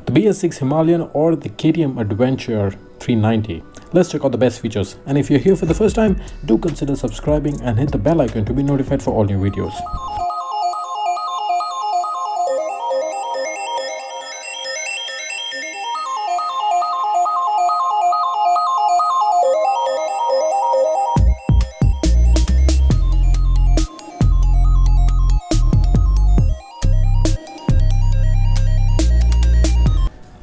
the BS6 Himalayan or the KTM Adventure 390. Let's check out the best features, and if you're here for the first time, do consider subscribing and hit the bell icon to be notified for all new videos.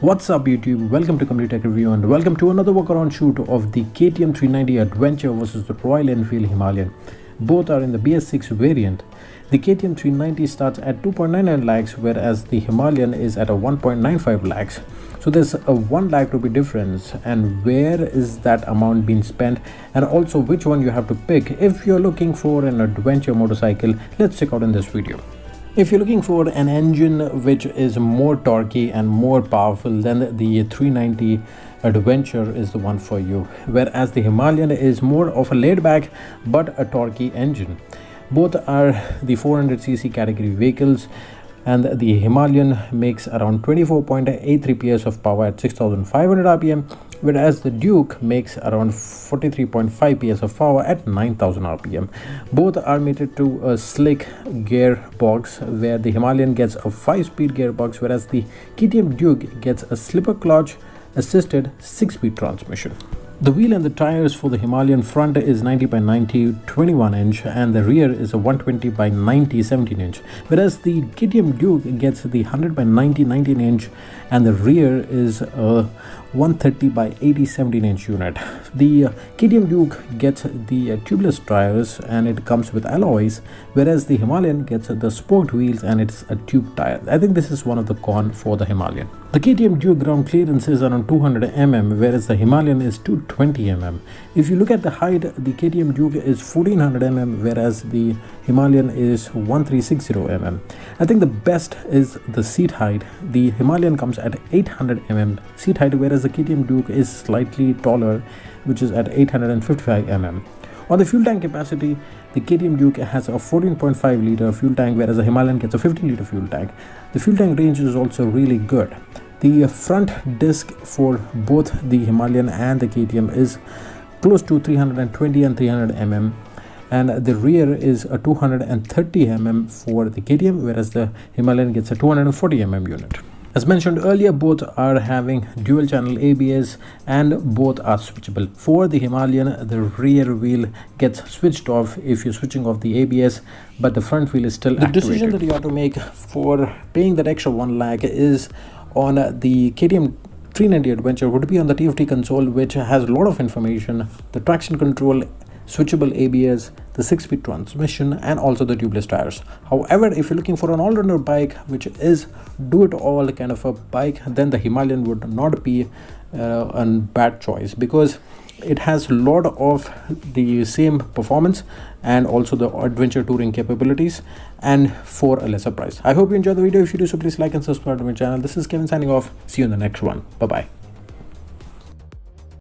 What's up YouTube, welcome to Complete Tech Review and welcome to another walk around shoot of the KTM 390 Adventure versus the Royal Enfield Himalayan. Both are in the BS6 variant. The KTM 390 starts at 2.99 lakhs whereas the Himalayan is at a 1.95 lakhs. So there's a 1 lakh rupee difference, and where is that amount being spent, and also which one you have to pick if you're looking for an adventure motorcycle. Let's check out in this video. If you're looking for an engine which is more torquey and more powerful, then the 390 Adventure is the one for you, whereas the Himalayan is more of a laid back but a torquey engine. Both are the 400cc category vehicles, and the Himalayan makes around 24.83 PS of power at 6500 rpm, whereas the Duke makes around 43.5 PS of power at 9000 rpm. Both are mated to a slick gearbox, where the Himalayan gets a 5-speed gearbox, whereas the KTM Duke gets a slipper clutch assisted 6-speed transmission. The wheel and the tires for the Himalayan front is 90 by 90 21 inch, and the rear is a 120 by 90 17 inch, whereas the KTM Duke gets the 100 by 90 19 inch and the rear is a 130 by 80 17 inch unit. The KTM Duke gets the tubeless tires and it comes with alloys, whereas the Himalayan gets the spoked wheels and it's a tube tire. I think this is one of the cons for the Himalayan. The KTM Duke ground clearance is around 200 mm, whereas the Himalayan is 220 mm. If you look at the height, the KTM Duke is 1400 mm, whereas the Himalayan is 1360 mm. I think the best is the seat height. The Himalayan comes at 800 mm seat height, whereas the KTM Duke is slightly taller, which is at 855 mm. On the fuel tank capacity, the KTM Duke has a 14.5 liter fuel tank, whereas the Himalayan gets a 15 liter fuel tank. The fuel tank range is also really good. The front disc for both the Himalayan and the KTM is close to 320 and 300 mm, and the rear is a 230 mm for the KTM, whereas the Himalayan gets a 240 mm unit. As mentioned earlier, both are having dual channel ABS and both are switchable. For the Himalayan, the rear wheel gets switched off if you're switching off the ABS, but the front wheel is still activated. The decision that you have to make for paying that extra 1 lakh is on the KTM 390 Adventure would be on the TFT console, which has a lot of information: the traction control, switchable ABS, the 6-speed transmission, and also the tubeless tires. However, if you're looking for an all-rounder bike which is do-it-all kind of a bike, then the Himalayan would not be a bad choice, because it has a lot of the same performance and also the adventure touring capabilities, and for a lesser price. I hope you enjoyed the video. If you do so, please like and subscribe to my channel. This is Kevin signing off. See you in the next one. Bye bye.